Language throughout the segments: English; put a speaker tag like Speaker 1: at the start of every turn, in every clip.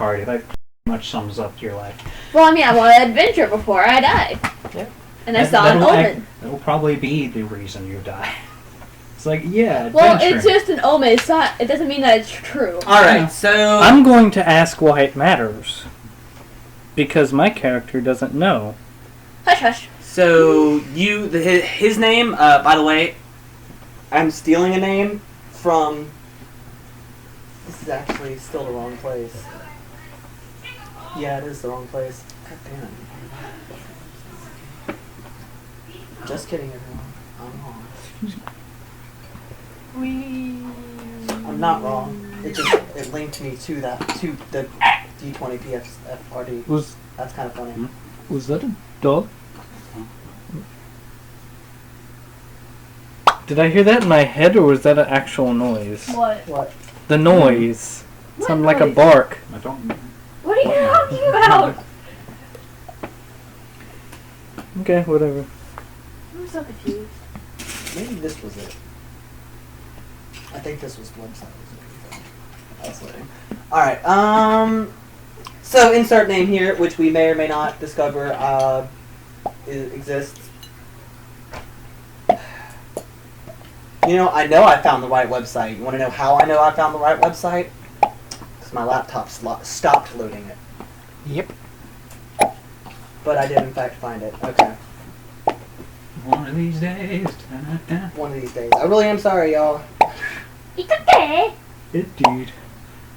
Speaker 1: party. That pretty much sums up your life.
Speaker 2: Well, I mean, I wanted adventure before I died.
Speaker 3: Yeah.
Speaker 2: And I saw an omen.
Speaker 1: That'll probably be the reason you die. It's like, yeah, adventure.
Speaker 2: Well, it's just an omen. It's not. It doesn't mean that it's true.
Speaker 4: Alright, so...
Speaker 3: I'm going to ask why it matters. Because my character doesn't know.
Speaker 2: Hush, hush.
Speaker 4: So, his name, by the way, I'm stealing a name from... This is actually still the wrong place. Yeah, it is the wrong place. God damn it. Just kidding, everyone. I'm wrong. I'm not wrong. It linked me to the D20 PFRD. That's kind of funny.
Speaker 3: Was that a dog? Did I hear that in my head, or was that an actual noise?
Speaker 2: What?
Speaker 3: The noise.
Speaker 2: What
Speaker 3: Sounded like a
Speaker 2: noise?
Speaker 3: bark.
Speaker 1: I don't know.
Speaker 2: What are you talking about?
Speaker 3: Okay, whatever.
Speaker 2: I'm so confused.
Speaker 4: Maybe this was it. I think this was the website I was looking for. Alright, so insert name here, which we may or may not discover exists. You know I found the right website. You want to know how I know I found the right website? Because my laptop stopped loading it.
Speaker 3: Yep.
Speaker 4: But I did in fact find it. Okay.
Speaker 1: One of these days.
Speaker 4: One of these days. I really am sorry, y'all.
Speaker 2: It's okay.
Speaker 1: Indeed.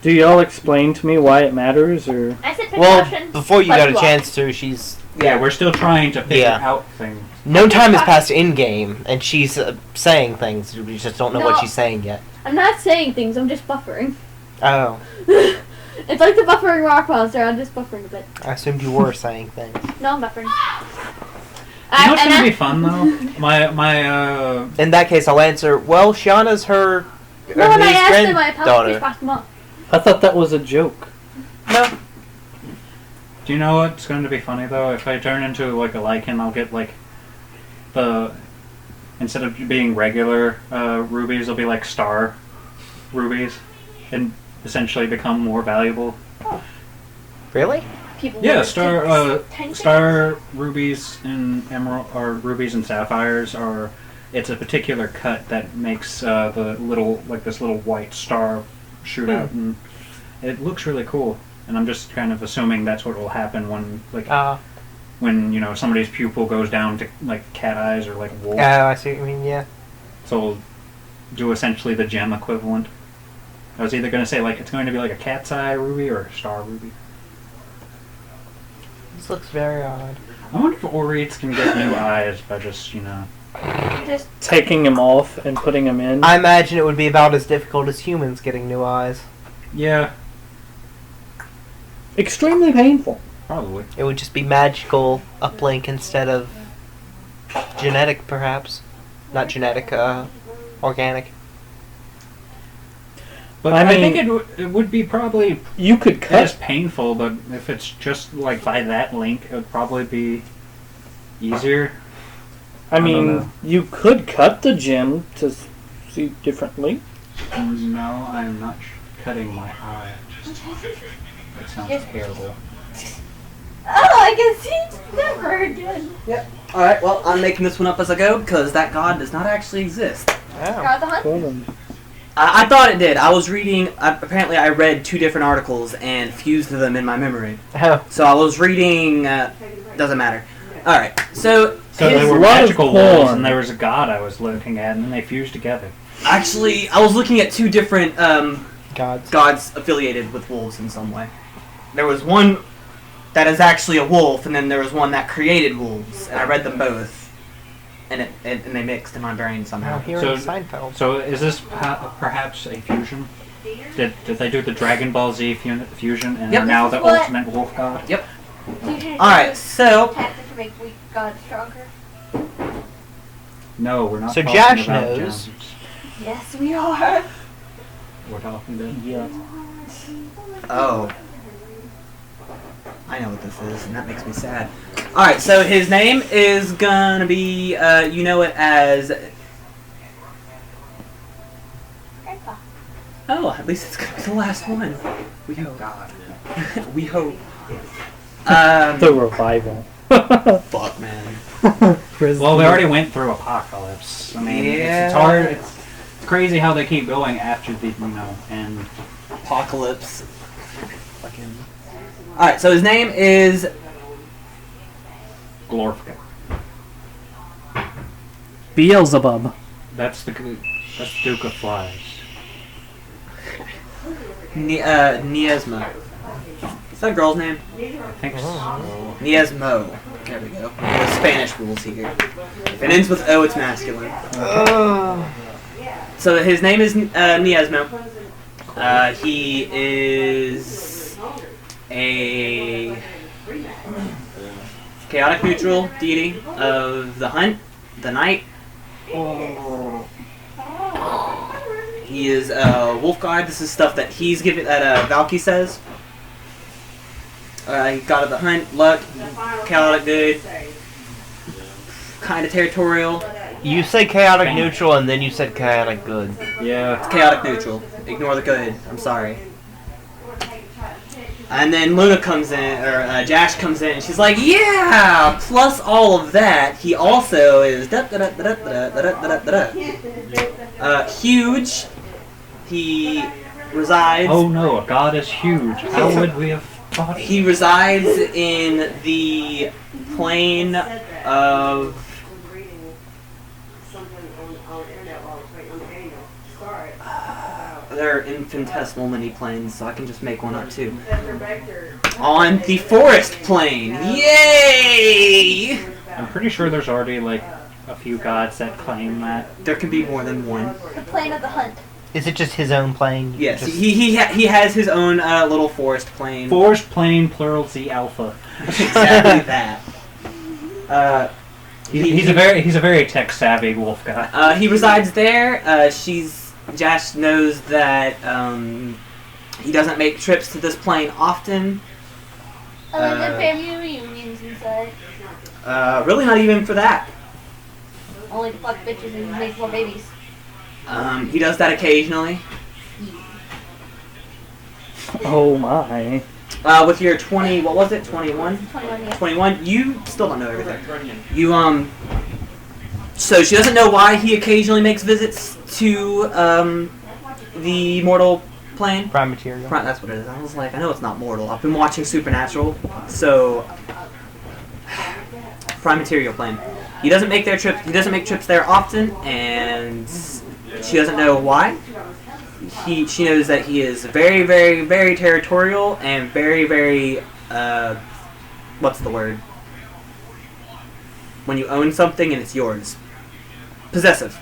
Speaker 3: Do y'all explain to me why it matters, or...
Speaker 2: I said
Speaker 5: Well,
Speaker 2: precaution.
Speaker 5: before you
Speaker 2: but
Speaker 5: got a
Speaker 2: what?
Speaker 5: chance to, she's...
Speaker 1: Yeah, we're still trying to figure
Speaker 5: Yeah.
Speaker 1: out things.
Speaker 5: No time has passed in-game, and she's saying things. We just don't know
Speaker 2: No.
Speaker 5: what she's saying yet.
Speaker 2: I'm not saying things. I'm just buffering.
Speaker 5: Oh.
Speaker 2: It's like the buffering rock monster. I'm just buffering a bit.
Speaker 5: I assumed you were saying things.
Speaker 2: No, I'm buffering.
Speaker 1: You know what's gonna be fun though? My
Speaker 5: In that case, I'll answer, well, Shauna's her
Speaker 2: No, when I
Speaker 5: niece
Speaker 2: asked him, I possibly
Speaker 5: granddaughter.
Speaker 2: passed him up.
Speaker 3: I thought that was a joke.
Speaker 5: No.
Speaker 1: Do you know what's going to be funny though? If I turn into like a lichen, I'll get like instead of being regular rubies, they'll be like star rubies, and essentially become more valuable.
Speaker 5: Really?
Speaker 2: People
Speaker 1: Yeah,
Speaker 2: with
Speaker 1: star rubies and emerald or rubies and sapphires are. It's a particular cut that makes the little this little white star shoot out, and it looks really cool. And I'm just kind of assuming that's what will happen when when somebody's pupil goes down to like cat eyes or like wolf.
Speaker 5: Oh, I see what you mean. Yeah.
Speaker 1: So we'll do essentially the gem equivalent. I was either going to say like it's going to be like a cat's eye ruby or a star ruby.
Speaker 5: This looks very odd.
Speaker 1: I wonder if Oreads can get new eyes by just
Speaker 2: Just
Speaker 3: Taking him off and putting him in.
Speaker 5: I imagine it would be about as difficult as humans getting new eyes.
Speaker 1: Yeah,
Speaker 3: Extremely painful.
Speaker 1: probably.
Speaker 5: It would just be magical uplink instead of genetic, perhaps. Not genetic, organic.
Speaker 1: But
Speaker 3: I
Speaker 1: I
Speaker 3: mean-
Speaker 1: think it would be probably
Speaker 3: You could
Speaker 1: as
Speaker 3: cut...
Speaker 1: painful, but if it's just like by that link, it would probably be easier.
Speaker 3: I
Speaker 1: don't
Speaker 3: mean,
Speaker 1: know.
Speaker 3: you could cut the gem to see differently.
Speaker 1: No, I'm not cutting my eye. That sounds terrible.
Speaker 2: oh, I can see never again.
Speaker 4: Yep. Alright, well, I'm making this one up as I go because that god does not actually exist.
Speaker 5: Oh.
Speaker 2: Got the hunt.
Speaker 3: Cool then.
Speaker 4: I thought it did. I was reading, apparently I read 2 different articles and fused them in my memory.
Speaker 5: Oh.
Speaker 4: So I was reading, doesn't matter. Alright, so
Speaker 1: So
Speaker 4: his-
Speaker 1: they were
Speaker 3: a lot of
Speaker 1: magical wolves,
Speaker 3: porn.
Speaker 1: and there was a god I was looking at, and then they fused together.
Speaker 4: actually, I was looking at 2 different
Speaker 5: Gods.
Speaker 4: gods affiliated with wolves in some way. There was one that is actually a wolf, and then there was one that created wolves, and I read them both. And they mixed in my brain
Speaker 5: Now
Speaker 4: somehow.
Speaker 5: here
Speaker 1: So-
Speaker 5: in Seinfeld.
Speaker 1: So is this perhaps a fusion? Did they do the Dragon Ball Z fusion, and
Speaker 4: Yep.
Speaker 1: are now the
Speaker 2: What?
Speaker 1: ultimate wolf god?
Speaker 4: Yep. Alright, so
Speaker 2: Tactic to make weak God stronger.
Speaker 1: No, we're not.
Speaker 5: So
Speaker 1: talking
Speaker 5: Josh
Speaker 1: about
Speaker 5: knows.
Speaker 1: gems.
Speaker 2: Yes, we are.
Speaker 1: We're talking about.
Speaker 3: Yeah.
Speaker 4: Oh. I know what this is, and that makes me sad. Alright, so his name is gonna be, you know it as...
Speaker 2: Grandpa.
Speaker 4: Oh, at least it's gonna be the last one. Oh, God. We hope.
Speaker 3: The revival.
Speaker 4: Fuck, man.
Speaker 1: Well, we already went through Apocalypse. I mean,
Speaker 4: Yeah.
Speaker 1: it's hard. It's crazy how they keep going after the, and
Speaker 4: Apocalypse. Fucking. Alright, so his name is.
Speaker 1: Glorfka.
Speaker 3: Beelzebub.
Speaker 1: That's the Duke of Flies.
Speaker 4: Niesmo. Is that a girl's name?
Speaker 1: I think so.
Speaker 4: Niesmo. There we go. The Spanish rules here. If it ends with O, it's masculine. So his name is Niesmo. He is a chaotic neutral deity of the hunt, the night. He is a wolf god. This is stuff that he's given, that Valky says. God of the hunt, luck, chaotic good, kind of territorial.
Speaker 5: You say chaotic neutral and then you said chaotic good.
Speaker 1: Yeah.
Speaker 4: It's chaotic neutral. Ignore the good. I'm sorry. And then Luna comes in, or Jash comes in, and she's like, yeah! Plus all of that, he also is huge. He resides.
Speaker 1: Oh no, a god is huge. How would we have thought?
Speaker 4: He resides in the plane of. There are infinitesimal many planes, so I can just make one up too. On the forest plane. Yay!
Speaker 1: I'm pretty sure there's already like a few gods that claim that.
Speaker 4: There can be more than one.
Speaker 2: The plane of the hunt.
Speaker 5: Is it just his own plane?
Speaker 4: Yes,
Speaker 5: Just-
Speaker 4: he has his own little forest plane.
Speaker 1: Forest plane, plural Z alpha.
Speaker 4: Exactly that.
Speaker 1: He's a very tech savvy wolf god.
Speaker 4: He resides there. Jash knows that he doesn't make trips to this plane often.
Speaker 2: And then family reunions and such.
Speaker 4: Really not even for that.
Speaker 2: Only to fuck bitches and make more babies.
Speaker 4: He does that occasionally.
Speaker 3: Oh my.
Speaker 4: With your 20, what was it, 21?
Speaker 2: 21, yeah.
Speaker 4: 21, you still don't know everything. You, so she doesn't know why he occasionally makes visits to, the mortal plane.
Speaker 5: Prime material.
Speaker 4: That's what it is. I was like, I know it's not mortal. I've been watching Supernatural, so prime material plane. He doesn't make trips there often, and she doesn't know why. She knows that he is very, very, very territorial and very, very what's the word? When you own something and it's yours. Possessive.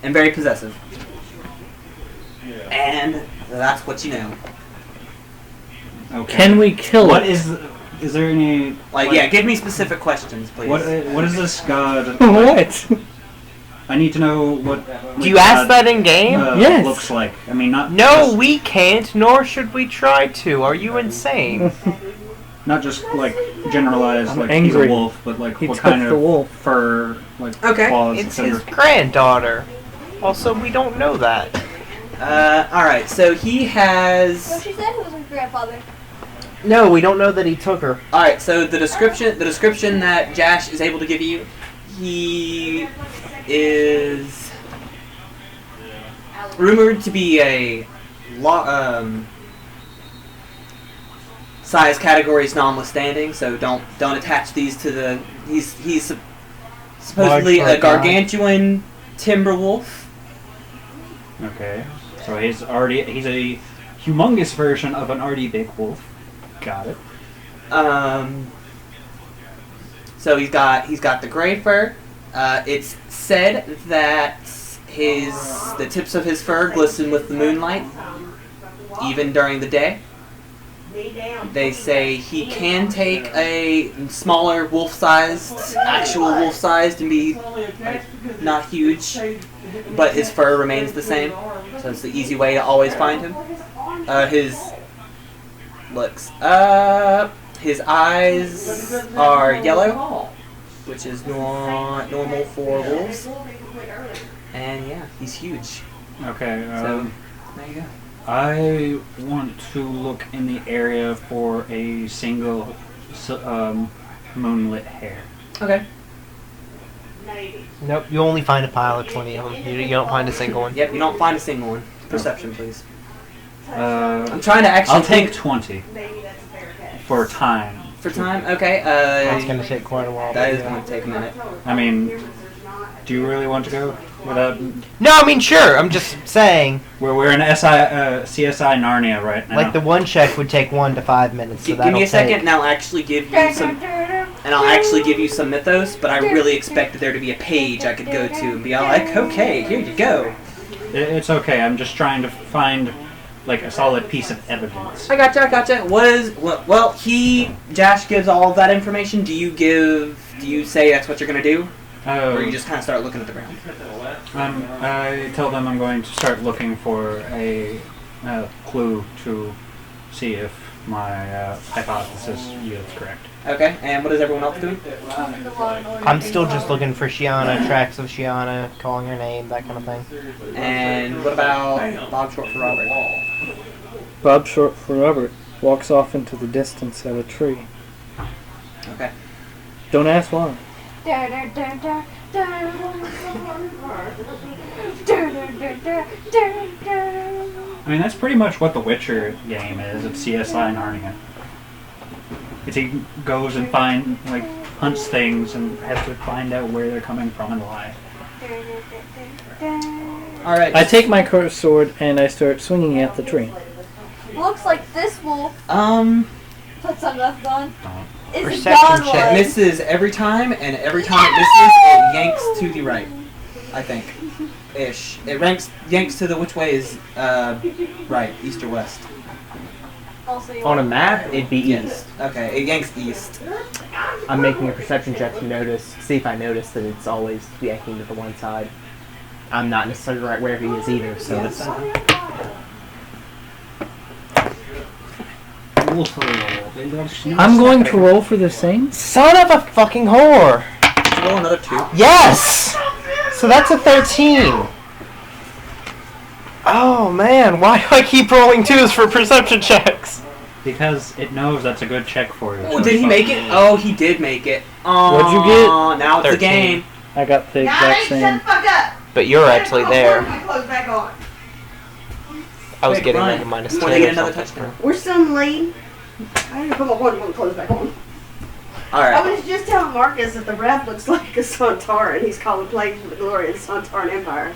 Speaker 4: And very possessive. And that's what you know.
Speaker 1: Okay.
Speaker 3: Can we kill
Speaker 1: What
Speaker 3: it?
Speaker 1: is there any
Speaker 4: Yeah, give me specific questions, please.
Speaker 1: what is this god?
Speaker 3: What?
Speaker 1: I need to know what.
Speaker 5: Do you ask that in game?
Speaker 3: Yes.
Speaker 1: Looks like. I mean, not.
Speaker 5: No,
Speaker 1: just,
Speaker 5: we can't, nor should we try to. Are you insane?
Speaker 1: Not just like generalized,
Speaker 3: I'm
Speaker 1: like
Speaker 3: angry.
Speaker 1: he's a wolf, but like
Speaker 3: He
Speaker 1: what
Speaker 3: took
Speaker 1: kind
Speaker 3: the
Speaker 1: of
Speaker 3: wolf.
Speaker 1: fur, like
Speaker 4: Okay.
Speaker 1: claws,
Speaker 5: It's
Speaker 1: etc.
Speaker 5: his granddaughter. Also, we don't know that.
Speaker 4: Alright, so he
Speaker 2: So
Speaker 4: has...
Speaker 2: she said it was her grandfather.
Speaker 5: No, we don't know that he took her.
Speaker 4: Alright, so the description that Jash is able to give you, he is rumored to be a size categories notwithstanding, so don't attach these to the. He's supposedly
Speaker 5: Large
Speaker 4: a gargantuan timber wolf.
Speaker 1: Okay, so he's a humongous version of an already big wolf. Got it.
Speaker 4: So he's got the gray fur. It's said that the tips of his fur glisten with the moonlight, even during the day. They say he can take a smaller actual wolf-sized, and be not huge, but his fur remains the same. So it's the easy way to always find him. His eyes are yellow, which is not normal for wolves. And yeah, he's huge.
Speaker 1: Okay.
Speaker 4: So there you go.
Speaker 1: I want to look in the area for a single moonlit hair.
Speaker 4: Okay.
Speaker 5: Nope, you only find a pile of 20 of them. You don't find a single one.
Speaker 4: Yep, you don't find a single one. Perception, please. I'm
Speaker 1: I'm
Speaker 4: trying to actually
Speaker 1: I'll take
Speaker 4: think
Speaker 1: 20 for time.
Speaker 4: for time. Okay.
Speaker 5: That's going to take quite a while.
Speaker 4: That is going to take a minute.
Speaker 1: I mean, do you really want to go without?
Speaker 5: No, I mean, sure. I'm just saying.
Speaker 1: We're in CSI Narnia right now.
Speaker 5: Like, the one check would take 1 to 5 minutes. So
Speaker 4: Give me a second,
Speaker 5: take...
Speaker 4: and I'll actually give you some. And I'll actually give you some mythos, but I really expected there to be a page I could go to and be all like, okay, here you go.
Speaker 1: It's okay. I'm just trying to find like a solid piece of evidence.
Speaker 4: I gotcha. Well, Josh gives all of that information. Do you say that's what you're gonna do? Or you just kind of start looking at the ground?
Speaker 1: I tell them I'm going to start looking for a clue to see if my hypothesis yields correct.
Speaker 4: Okay, and what is everyone else doing?
Speaker 5: I'm still just looking for Shiana, tracks of Shiana, calling her name, that kind of thing.
Speaker 4: And what about Bob Short for Robert?
Speaker 3: Bob Short for Robert walks off into the distance at a tree.
Speaker 4: Okay.
Speaker 3: Don't ask why.
Speaker 1: I mean, that's pretty much what the Witcher game is. It's CSI Narnia. He goes and hunts things and has to find out where they're coming from and why.
Speaker 4: All right.
Speaker 3: I take my cursed sword and I start swinging at the tree.
Speaker 2: Looks like this wolf put sunglasses on. Is a
Speaker 5: Perception
Speaker 2: gone
Speaker 5: check.
Speaker 2: one.
Speaker 4: Misses every time, and every time it misses, it yanks to the right. I think. Ish. It yanks to the which way is right, east or west.
Speaker 2: Also, you
Speaker 6: On a
Speaker 2: want-
Speaker 6: map, it'd be
Speaker 4: Yes.
Speaker 6: east.
Speaker 4: Okay, it yanks east.
Speaker 6: I'm making a perception check to see if I notice that it's always yanking to the one side. I'm not necessarily right where he is either, so
Speaker 4: Yes.
Speaker 3: I'm going to roll for the same.
Speaker 5: Son of a fucking whore!
Speaker 4: Roll another 2.
Speaker 5: Yes! So that's a 13. Oh man, why do I keep rolling 2s for perception checks?
Speaker 1: Because it knows that's a good check for you.
Speaker 4: Oh, did he make it? Oh, he did make it. Oh,
Speaker 3: What'd you get?
Speaker 4: Now it's a
Speaker 5: 13.
Speaker 4: game.
Speaker 3: I got the exact same.
Speaker 5: But you're actually there.
Speaker 7: I
Speaker 5: I was
Speaker 4: Quick,
Speaker 5: getting
Speaker 4: run.
Speaker 5: like a minus
Speaker 4: You
Speaker 5: 10
Speaker 4: wanna get
Speaker 5: or
Speaker 4: another
Speaker 5: something.
Speaker 4: touchdown?
Speaker 7: We're still in the lead. I need to put my watermelon clothes back on.
Speaker 4: All
Speaker 7: I
Speaker 4: right.
Speaker 7: was just telling Marcus that the ref looks like a Santaran. He's calling plays with the glorious Santaran Empire.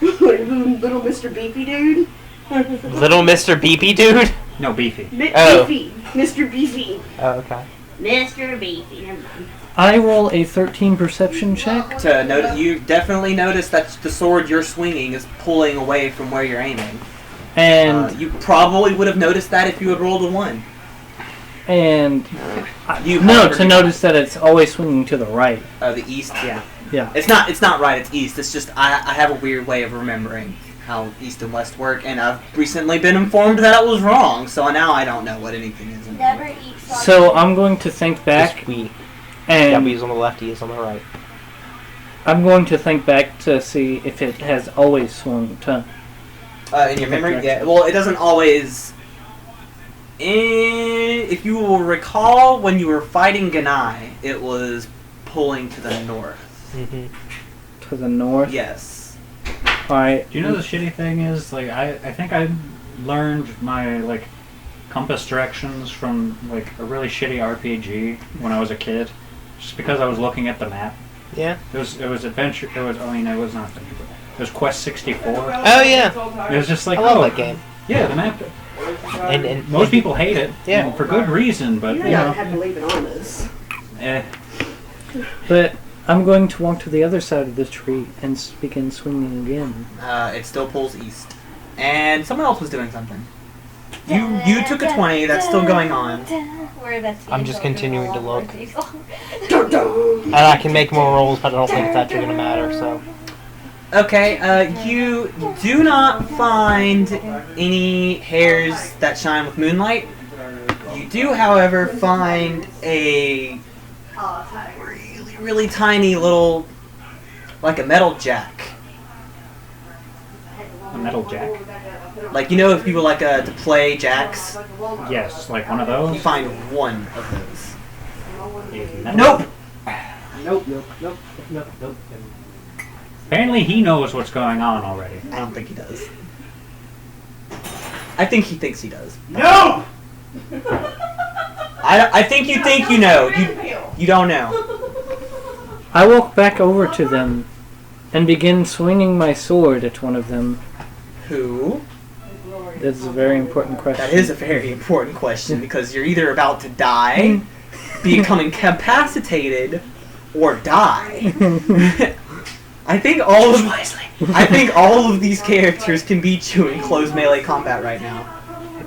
Speaker 7: Little Mr. Beefy dude.
Speaker 5: Little Mr. Beepy dude?
Speaker 1: No, beefy.
Speaker 5: Oh.
Speaker 7: Beefy. Mr. Beefy.
Speaker 5: Oh, okay.
Speaker 7: Mr. Beefy. Never mind.
Speaker 3: I roll a 13 perception check.
Speaker 4: To note, you definitely notice that the sword you're swinging is pulling away from where you're aiming.
Speaker 3: And
Speaker 4: You probably would have noticed that if you had rolled a 1.
Speaker 3: no, to notice that it's always swinging to the right.
Speaker 4: The east, yeah.
Speaker 3: Yeah.
Speaker 4: It's not right, it's east. It's just, I have a weird way of remembering how east and west work, and I've recently been informed that it was wrong, so now I don't know what anything is anymore.
Speaker 2: Never eat sausage.
Speaker 3: So I'm going to think back,
Speaker 5: Just we.
Speaker 3: and
Speaker 5: W's on the left, E is on the right.
Speaker 3: I'm going to think back to see if it has always swung to.
Speaker 4: In your memory? Yeah. Well, it doesn't always... If you will recall, when you were fighting Ganai, it was pulling to the north.
Speaker 5: Mm-hmm.
Speaker 3: To the north.
Speaker 4: Yes.
Speaker 3: Alright.
Speaker 1: Do you know the shitty thing is, like, I think I learned my, like, compass directions from, like, a really shitty RPG when I was a kid. Just because I was looking at the map.
Speaker 5: Yeah.
Speaker 1: It was Adventure, it was not Adventure, it was Quest 64.
Speaker 5: Oh, yeah.
Speaker 1: It was just like,
Speaker 5: I love
Speaker 1: oh,
Speaker 5: that game.
Speaker 1: yeah, the map.
Speaker 5: And
Speaker 1: Most people hate it,
Speaker 5: Yeah.
Speaker 1: and for good reason, but,
Speaker 7: You
Speaker 1: you
Speaker 7: know, I
Speaker 1: know,
Speaker 7: had to leave it on this.
Speaker 3: But I'm going to walk to the other side of the tree and begin swinging again.
Speaker 4: It still pulls east. And someone else was doing something. You took a 20, that's still going on.
Speaker 2: Where that's
Speaker 5: I'm just continuing to look.
Speaker 7: Dun, dun.
Speaker 5: And I can make more rolls, but I don't think it's actually going to matter, so.
Speaker 4: Okay, you do not find any hairs that shine with moonlight. You do, however, find a really, really tiny little, like a metal jack.
Speaker 1: a metal jack.
Speaker 4: Like, you know, if you would like to play jacks,
Speaker 1: Yes, like one of
Speaker 4: you
Speaker 1: those.
Speaker 4: find one of those.
Speaker 1: Nope.
Speaker 6: Nope.
Speaker 1: Apparently he knows what's going on already.
Speaker 4: I don't think he does. I think he thinks he does.
Speaker 1: No!
Speaker 4: I think you know. You don't know.
Speaker 3: I walk back over to them and begin swinging my sword at one of them.
Speaker 4: Who?
Speaker 3: That's a very important question.
Speaker 4: That is a very important question because you're either about to die, become incapacitated, or die. I think all of these characters can beat you in close melee combat right now.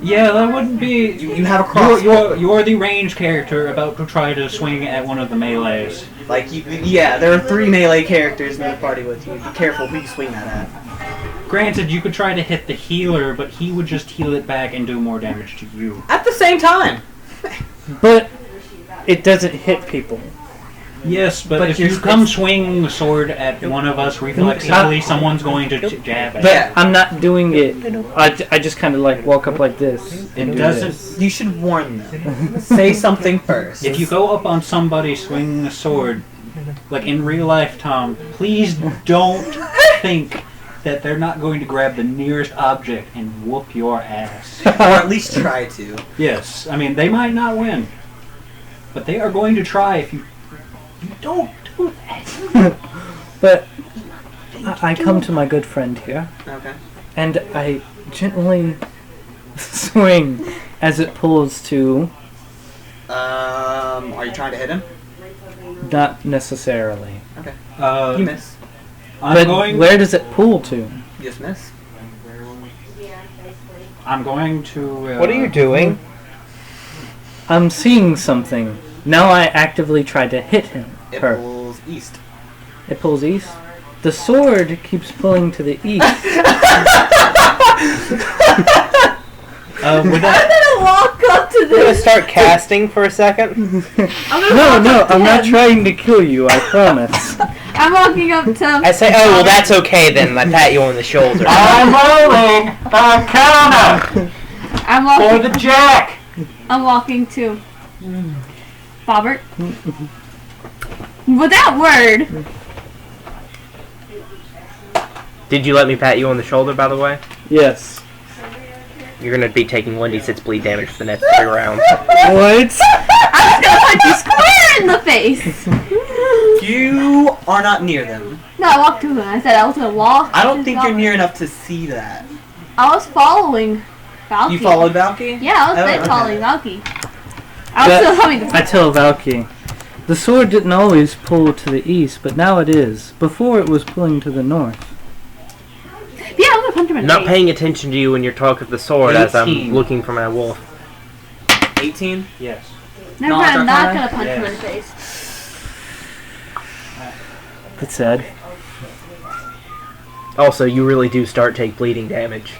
Speaker 1: Yeah, that wouldn't be.
Speaker 4: You have a cross.
Speaker 1: You're the ranged character about to try to swing at one of the melees.
Speaker 4: Like, yeah, there are 3 melee characters in the party with you. Be careful who you swing that at.
Speaker 1: Granted, you could try to hit the healer, but he would just heal it back and do more damage to you.
Speaker 4: At the same time.
Speaker 3: But it doesn't hit people.
Speaker 1: Yes, but if
Speaker 4: you're-
Speaker 1: you come swinging the sword at one of us, reflexively, someone's going to jab at
Speaker 3: But
Speaker 1: it.
Speaker 3: I'm not doing it. I just kind of like walk up like this and
Speaker 1: It
Speaker 3: do
Speaker 1: doesn't.
Speaker 3: this.
Speaker 4: You should warn them. Say something first.
Speaker 1: If you go up on somebody swinging a sword, like in real life, Tom, please don't think that they're not going to grab the nearest object and whoop your ass.
Speaker 4: or at least try to.
Speaker 1: Yes, I mean, they might not win, but they are going to try if you don't do that.
Speaker 3: But I come to my good friend here
Speaker 4: Okay.
Speaker 3: and I gently swing as it pulls to.
Speaker 4: Are you trying to hit him?
Speaker 3: Not necessarily.
Speaker 4: Okay. You miss.
Speaker 3: But where does it pull to?
Speaker 4: You just miss.
Speaker 1: I'm going to.
Speaker 5: What are you doing?
Speaker 3: I'm seeing something. Now I actively try to hit him.
Speaker 4: It
Speaker 3: Her.
Speaker 4: pulls east.
Speaker 3: It pulls east. The sword keeps pulling to the east.
Speaker 1: With that,
Speaker 2: I'm gonna walk up to
Speaker 5: I'm gonna
Speaker 2: this.
Speaker 5: start casting for a second.
Speaker 3: No, I'm not trying to kill you, I promise.
Speaker 2: I'm walking up to.
Speaker 5: I say, oh, well, that's okay then. I pat you on the shoulder.
Speaker 1: I'm rolling Arcana
Speaker 2: I'm
Speaker 1: for
Speaker 2: walking.
Speaker 1: the jack.
Speaker 2: I'm walking to. Bobbert. With that word.
Speaker 5: Did you let me pat you on the shoulder, by the way?
Speaker 3: Yes.
Speaker 5: You're gonna be taking 1d6 bleed damage for the next 3 rounds.
Speaker 3: What?
Speaker 2: I'm just gonna punch you square in the face.
Speaker 4: You are not near them.
Speaker 2: No, I walked to him. I said I was gonna walk.
Speaker 4: I don't think you're near enough to see that.
Speaker 2: I was following Valky.
Speaker 4: You followed Valky?
Speaker 2: Yeah, I was
Speaker 4: Oh,
Speaker 2: dead
Speaker 4: okay.
Speaker 2: following Valky. I was still having
Speaker 3: I
Speaker 2: the.
Speaker 3: tell Valky, the sword didn't always pull to the east, but now it is. Before it was pulling to the north.
Speaker 2: Yeah, I'm gonna punch him in the
Speaker 5: Not
Speaker 2: face.
Speaker 5: paying attention to you when you're talking to the sword as
Speaker 1: 18.
Speaker 5: I'm looking for my wolf.
Speaker 4: 18?
Speaker 1: Yes.
Speaker 2: Never
Speaker 4: No,
Speaker 2: mind, I'm not
Speaker 4: Arcana?
Speaker 2: gonna punch him in the
Speaker 1: Yes.
Speaker 2: face.
Speaker 3: It's sad.
Speaker 5: Also, you really do start take bleeding damage.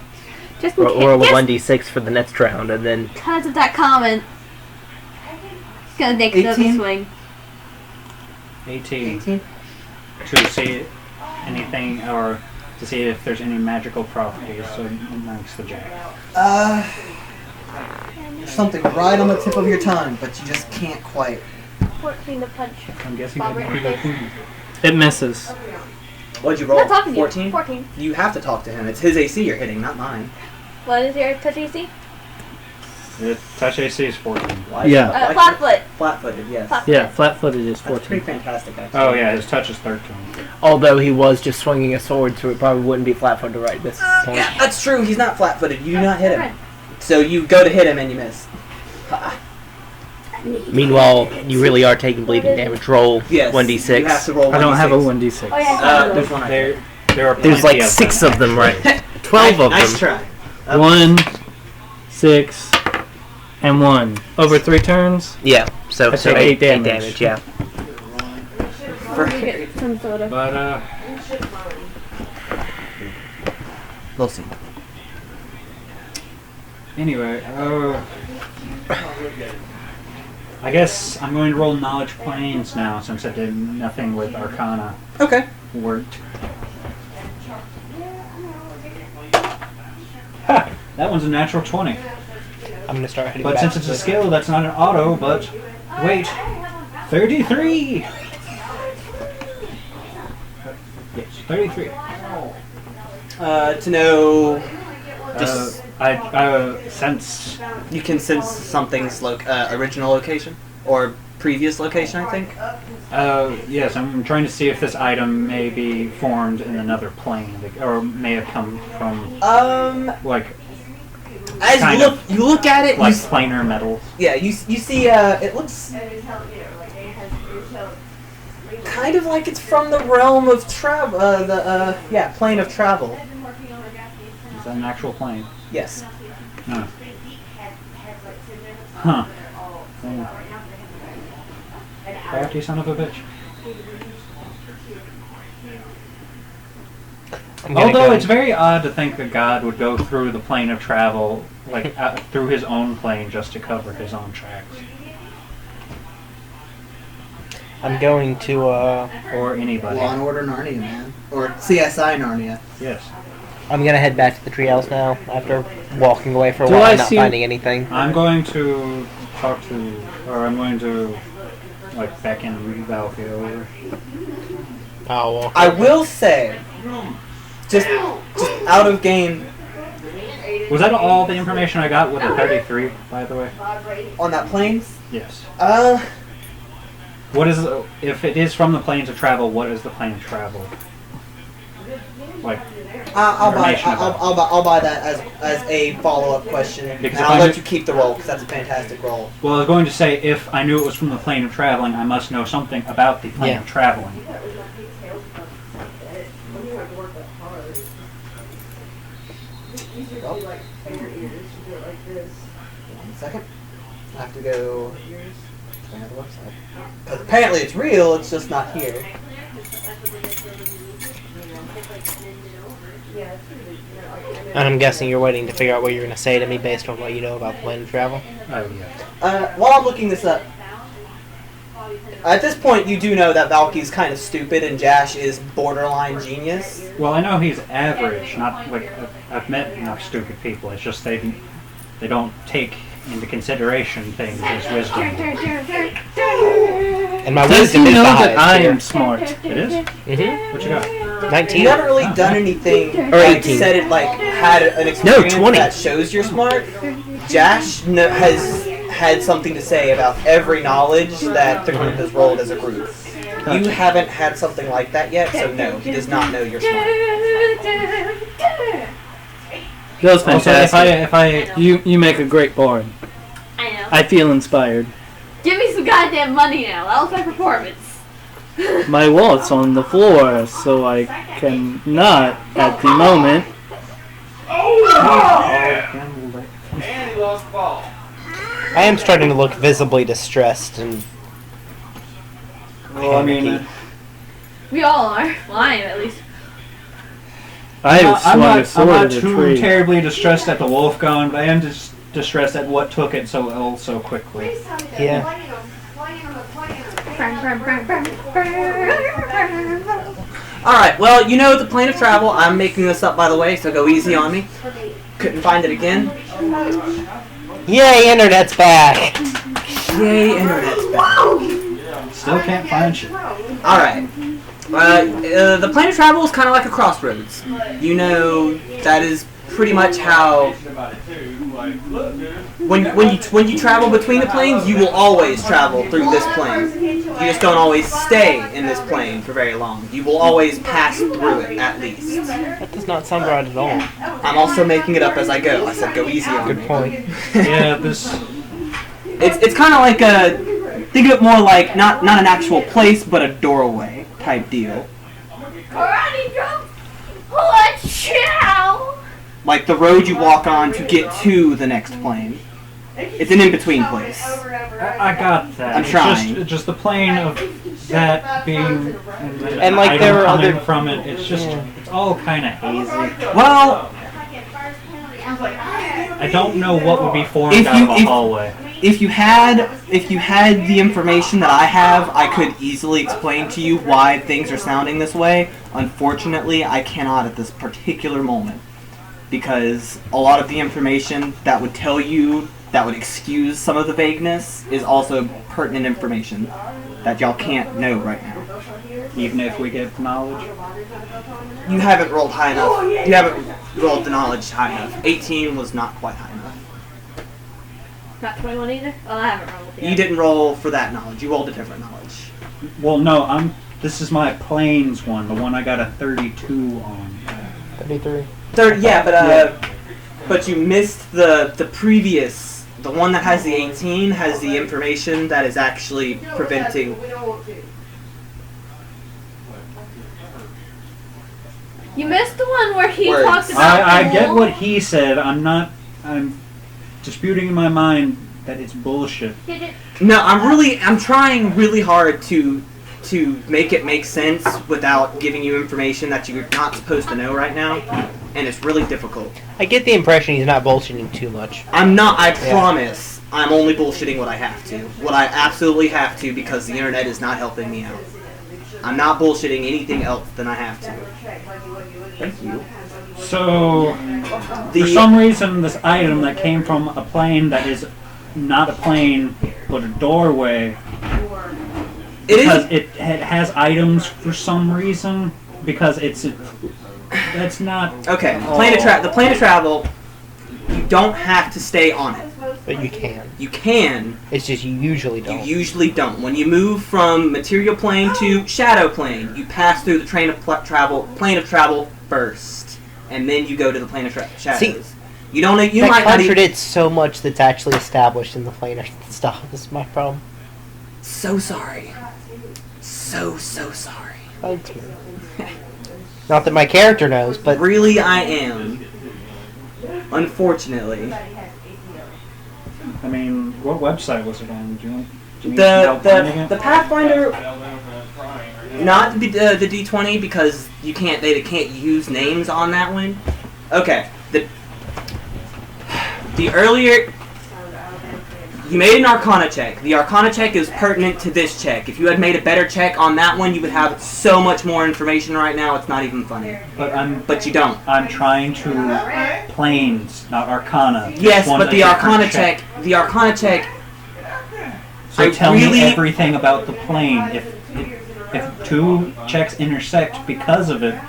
Speaker 2: Just in case.
Speaker 5: Roll a
Speaker 2: Just
Speaker 5: 1d6 for the next round, and then
Speaker 2: because of that comment. It's gonna make another
Speaker 4: 18?
Speaker 2: swing.
Speaker 1: 18.
Speaker 4: 18?
Speaker 1: To see anything, or to see if there's any magical properties amongst the jack.
Speaker 4: There's something right on the tip of your tongue, but you just can't quite.
Speaker 2: 14 to punch.
Speaker 1: I'm guessing
Speaker 2: Bobbert in the face.
Speaker 3: It misses.
Speaker 4: What'd you
Speaker 2: I'm
Speaker 4: roll?
Speaker 2: not talking to you.
Speaker 4: 14?
Speaker 2: 14.
Speaker 4: You have to talk to him. It's his AC you're hitting, not mine.
Speaker 2: What is your touch AC?
Speaker 1: The touch AC is 14.
Speaker 3: Yeah.
Speaker 2: Flatfoot.
Speaker 4: Flat-footed, yes.
Speaker 2: Flat-
Speaker 3: Yeah, flat-footed is
Speaker 4: That's pretty
Speaker 3: 14.
Speaker 4: fantastic, actually.
Speaker 1: Oh yeah, his touch is 13.
Speaker 5: although he was just swinging a sword, so it probably wouldn't be flat-footed right at this point.
Speaker 4: Yeah, that's true. He's not flat-footed. You do not hit him.
Speaker 2: Right.
Speaker 4: So you go to hit him and you miss.
Speaker 5: Meanwhile, you really are taking bleeding damage. Roll
Speaker 4: Yes.
Speaker 5: 1d6.
Speaker 4: You have to roll
Speaker 3: I don't have a
Speaker 4: 1d6.
Speaker 3: 1d6.
Speaker 2: Oh yeah.
Speaker 4: There's one right there.
Speaker 1: There are
Speaker 5: There's
Speaker 1: plenty
Speaker 5: like
Speaker 1: of
Speaker 5: 6
Speaker 1: them.
Speaker 5: of them, right? 12 of
Speaker 4: Nice
Speaker 5: them.
Speaker 4: try.
Speaker 3: 1, 6, and 1. Over 3 turns?
Speaker 5: Yeah, so
Speaker 3: I take 8 damage.
Speaker 5: yeah.
Speaker 2: I'm gonna get some soda.
Speaker 1: But
Speaker 4: We'll see.
Speaker 1: anyway, I guess I'm going to roll Knowledge Planes now since I did nothing with Arcana
Speaker 4: Okay.
Speaker 1: worked. Ha! That one's a natural 20.
Speaker 5: I'm gonna start heading
Speaker 1: But
Speaker 5: back.
Speaker 1: since it's a skill, that's not an auto, but wait. 33! Yes, 33.
Speaker 4: To know, just
Speaker 1: I sense.
Speaker 4: you can sense something's original location or previous location, I think.
Speaker 1: Yes, I'm trying to see if this item may be formed in another plane, or may have come from, like,
Speaker 4: As
Speaker 1: kind
Speaker 4: you look at it,
Speaker 1: like planar metals.
Speaker 4: you see, it looks kind of like it's from the realm of travel. Plane of travel.
Speaker 1: Is that an actual plane?
Speaker 4: Yes.
Speaker 1: No. Huh. Crafty son of a bitch. Although it's very odd to think that God would go through the plane of travel, like through his own plane, just to cover his own tracks.
Speaker 5: I'm going to
Speaker 1: Or anybody.
Speaker 4: Law and Order Narnia, man, or CSI Narnia.
Speaker 1: Yes.
Speaker 5: I'm gonna head back to the treehouse now after walking away for a
Speaker 3: Do
Speaker 5: while
Speaker 3: I
Speaker 5: and not
Speaker 3: see-
Speaker 5: finding anything.
Speaker 1: I'm going to talk to, or I'm going to, like, beckon Valky over.
Speaker 5: Oh, well.
Speaker 4: I will say, just out of game
Speaker 1: Was that all the information I got with the 33, by the way?
Speaker 4: on that plane.
Speaker 1: Yes. What is, if it is from the planes of travel, what is the plane of travel? Like,
Speaker 4: I'll buy
Speaker 1: information about.
Speaker 4: I'll buy that as a follow-up question,
Speaker 1: Because
Speaker 4: and
Speaker 1: if
Speaker 4: I'll
Speaker 1: I
Speaker 4: let
Speaker 1: knew-
Speaker 4: you keep the roll because that's a fantastic roll.
Speaker 1: Well, I was going to say, if I knew it was from the plane of traveling, I must know something about the plane
Speaker 5: Yeah.
Speaker 1: of traveling.
Speaker 4: One second. I have to go to another website. 'Cause apparently it's real, it's just not here.
Speaker 5: And I'm guessing you're waiting to figure out what you're gonna say to me based on what you know about the plane of travel.
Speaker 1: Oh, yeah.
Speaker 4: While I'm looking this up, at this point you do know that Valky's kind of stupid and Jash is borderline genius.
Speaker 1: Well, I know he's average, not like, I've met enough stupid people. It's just they don't take into consideration things as wisdom.
Speaker 5: And my
Speaker 3: Does he
Speaker 5: wisdom is
Speaker 3: know
Speaker 5: the
Speaker 3: that I
Speaker 5: highest
Speaker 3: am smart?
Speaker 1: It is?
Speaker 5: Mm-hmm.
Speaker 1: What you got?
Speaker 5: 19.
Speaker 4: You haven't really done anything
Speaker 5: Or
Speaker 4: like
Speaker 5: 18.
Speaker 4: said it like had an experience
Speaker 5: 20.
Speaker 4: that shows you're smart. Jash has had something to say about every knowledge that the group has rolled as a group. You haven't had something like that yet, so no, he does not know you're smart.
Speaker 3: That was
Speaker 1: Also,
Speaker 3: fantastic.
Speaker 1: if I
Speaker 3: You make a great bard.
Speaker 2: I know.
Speaker 3: I feel inspired.
Speaker 2: Give me some goddamn money now. That was my performance.
Speaker 3: My wallet's on the floor, so I cannot at the moment.
Speaker 5: I am starting to look visibly distressed and
Speaker 1: well, I mean,
Speaker 2: We all are. Well, I am at least.
Speaker 3: I have
Speaker 1: I'm
Speaker 3: swung a
Speaker 1: not
Speaker 3: sword at a
Speaker 1: too
Speaker 3: tree.
Speaker 1: terribly distressed at the wolf gone, but I am just distressed at what took it so ill so quickly.
Speaker 5: yeah.
Speaker 4: Alright, well, you know the plane of travel. I'm making this up, by the way, so go easy on me. Couldn't find it again.
Speaker 5: Yay, internet's back.
Speaker 4: Yay, internet's back.
Speaker 1: Still can't find shit.
Speaker 4: Alright. The plane of travel is kind of like a crossroads. You know, that is pretty much how... When you travel between the planes, you will always travel through this plane. You just don't always stay in this plane for very long. You will always pass through it, at least.
Speaker 5: That does not sound right at all.
Speaker 4: I'm also making it up as I go. I said go easy on
Speaker 5: Good
Speaker 4: me.
Speaker 5: point.
Speaker 1: Yeah, this.
Speaker 4: It's kind of like a... Think of it more like not an actual place, but a doorway type deal.
Speaker 2: Karate jump. Let's chow.
Speaker 4: Like the road you walk on to get to the next plane. It's an in-between place.
Speaker 1: I got that.
Speaker 4: I'm
Speaker 1: It's
Speaker 4: trying.
Speaker 1: Just the plane of that being
Speaker 5: And, like,
Speaker 1: item
Speaker 5: there are
Speaker 1: coming
Speaker 5: other-
Speaker 1: from it. It's just it's all kind of hazy.
Speaker 4: Well,
Speaker 1: I don't know what would be formed
Speaker 4: If
Speaker 1: out
Speaker 4: you-
Speaker 1: of a
Speaker 4: if-
Speaker 1: hallway.
Speaker 4: if you had the information that I have, I could easily explain to you why things are sounding this way. Unfortunately, I cannot at this particular moment.
Speaker 6: because a lot of the information that would tell you, that would excuse some of the vagueness, is also pertinent information that y'all can't know right now.
Speaker 1: Even if we get knowledge?
Speaker 6: You haven't rolled high enough. You haven't rolled the knowledge high enough. 18 was not quite high enough.
Speaker 2: Not 21 either? Oh, I haven't rolled yet.
Speaker 6: You didn't roll for that knowledge. You rolled a different knowledge.
Speaker 1: Well, no, this is my planes one, the one I got a 32 on.
Speaker 5: 33.
Speaker 6: But you missed the previous. The one that has the 18 has the information that is actually preventing.
Speaker 2: You missed the one where he
Speaker 6: Words.
Speaker 2: talked about
Speaker 1: I
Speaker 2: the
Speaker 1: get
Speaker 2: whole-
Speaker 1: what he said. I'm disputing in my mind that it's bullshit.
Speaker 6: No, I'm trying really hard to make it make sense without giving you information that you're not supposed to know right now, and it's really difficult.
Speaker 5: I get the impression he's not bullshitting too much.
Speaker 6: I'm not, I promise. I'm only bullshitting what I have to. What I absolutely have to, because the internet is not helping me out. I'm not bullshitting anything else than I have to. Thank you.
Speaker 1: So, for some reason, this item that came from a plane that is not a plane, but a doorway, it has items for some reason, because that's not...
Speaker 6: Okay, the plane of travel, you don't have to stay on it.
Speaker 5: But you can.
Speaker 6: You can.
Speaker 5: It's just you usually don't.
Speaker 6: You usually don't. When you move from material plane to shadow plane, you pass through the plane of travel first, and then you go to the plane of shadows.
Speaker 5: See,
Speaker 6: you don't. You
Speaker 5: that
Speaker 6: might not even.
Speaker 5: contradicts so much that's actually established in the planar stuff. This is my problem.
Speaker 6: So sorry. So sorry.
Speaker 5: Thank you. Not that my character knows, but
Speaker 6: Really, I am. Unfortunately.
Speaker 1: I mean, what website was it on? Do you need help finding it?
Speaker 6: The Pathfinder, not the D20, because they can't use names on that one. Okay, the earlier you made an Arcana check. The Arcana check is pertinent to this check. If you had made a better check on that one, you would have so much more information right now. It's not even funny. But you don't.
Speaker 1: I'm trying to planes, not Arcana.
Speaker 6: Yes,
Speaker 1: One
Speaker 6: but
Speaker 1: that
Speaker 6: the
Speaker 1: you
Speaker 6: Arcana
Speaker 1: can
Speaker 6: check. The Arcana check.
Speaker 1: So tell me everything about the plane. If two checks intersect because of it,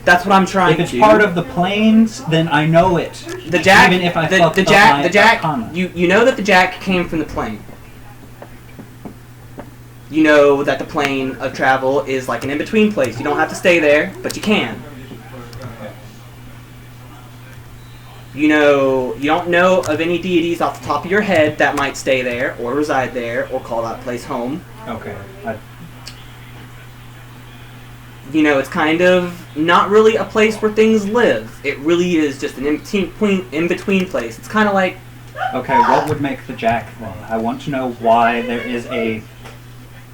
Speaker 6: That's what I'm trying to do.
Speaker 1: If it's part of the planes, then I know it.
Speaker 6: The jack,
Speaker 1: even if I
Speaker 6: the
Speaker 1: fucked up
Speaker 6: jack,
Speaker 1: my
Speaker 6: the jack.
Speaker 1: Arcana.
Speaker 6: You know that the jack came from the plane. You know that the plane of travel is like an in-between place. You don't have to stay there, but you can. You don't know of any deities off the top of your head that might stay there, or reside there, or call that place home.
Speaker 1: Okay.
Speaker 6: It's kind of not really a place where things live. It really is just an in-between place. It's kind of like...
Speaker 1: Okay, what would make the jack then? I want to know why there is a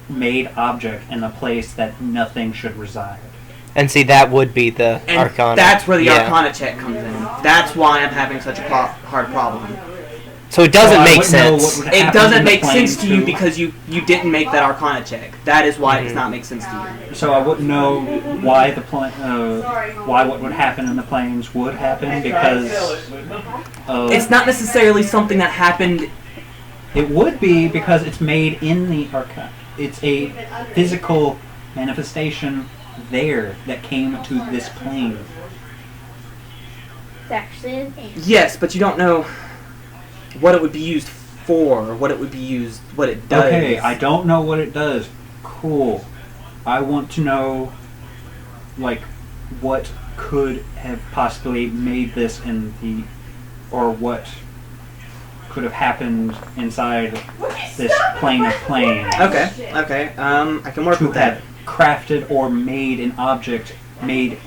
Speaker 1: made object in a place that nothing should reside.
Speaker 5: and see that would be the
Speaker 6: And
Speaker 5: Arcana.
Speaker 6: that's where the Arcana check comes in. That's why I'm having such a hard problem.
Speaker 5: So it doesn't make sense.
Speaker 6: It doesn't make sense to you because you didn't make that Arcana check. That is why it does not make sense to you.
Speaker 1: So I wouldn't know why why what would happen in the planes would happen because
Speaker 6: it's not necessarily something that happened.
Speaker 1: It would be because it's made in the Arcana. It's a physical manifestation there that came to this plane.
Speaker 2: It's actually an ant.
Speaker 6: Yes, but you don't know what it would be used for, what it does.
Speaker 1: Okay, I don't know what it does. Cool. I want to know, like, what could have possibly made this or what could have happened inside this plane of planes.
Speaker 6: Okay, I can work
Speaker 1: To
Speaker 6: with that.
Speaker 1: have crafted or made an object made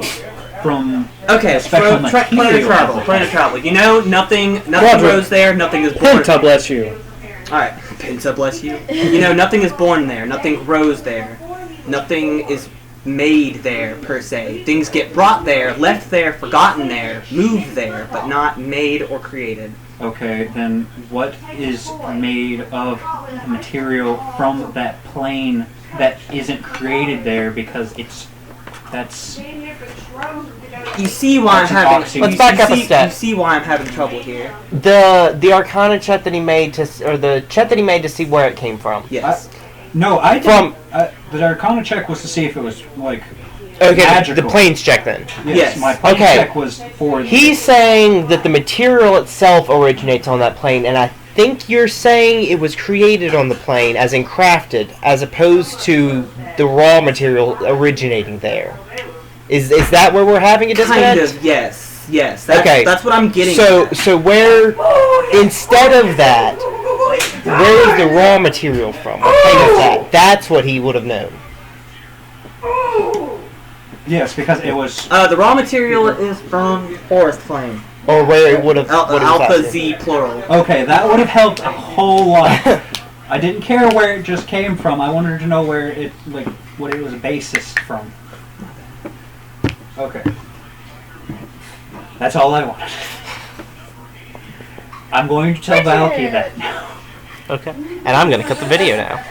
Speaker 1: from
Speaker 6: Okay,
Speaker 1: a special
Speaker 6: planet travel. You know, nothing grows there, nothing is born.
Speaker 3: Pinta bless you.
Speaker 6: Alright, Pinta bless you. You know, nothing is born there, nothing grows there, nothing is made there, per se. Things get brought there, left there, forgotten there, moved there, but not made or created.
Speaker 1: Okay, then what is made of material from that plane that isn't created there because that's
Speaker 6: You see why I'm
Speaker 1: That's
Speaker 6: having.
Speaker 1: epoxy.
Speaker 5: Let's back up a
Speaker 6: see,
Speaker 5: step.
Speaker 6: You see why I'm having trouble here.
Speaker 5: The Arcana check that he made the check that he made to see where it came from.
Speaker 6: Yes.
Speaker 1: No, I
Speaker 5: From-
Speaker 1: didn't. The Arcana check was to see if it was like.
Speaker 5: Okay,
Speaker 1: magical.
Speaker 5: the planes check then.
Speaker 6: Yes.
Speaker 1: My plane
Speaker 5: Okay.
Speaker 1: check was for.
Speaker 5: He's saying that the material itself originates on that plane, and I think you're saying it was created on the plane, as in crafted, as opposed to the raw material originating there. Is that where we're having a disconnect?
Speaker 6: Kind of. Yes. Yes. That's,
Speaker 5: Okay.
Speaker 6: That's what I'm getting.
Speaker 5: So
Speaker 6: at.
Speaker 5: so where instead of that, where is the raw material from? What plane is that? That's what he would have known.
Speaker 1: Yes, because it was.
Speaker 6: The raw material is from Forest Plane.
Speaker 5: Or where it would have. what it was
Speaker 6: Alpha
Speaker 5: after.
Speaker 6: Z plural.
Speaker 1: Okay, that would have helped a whole lot. I didn't care where it just came from. I wanted to know where it, like, what it was basis from. Okay. That's all I wanted. I'm going to tell Valky that now.
Speaker 5: Okay. And I'm gonna cut the video now.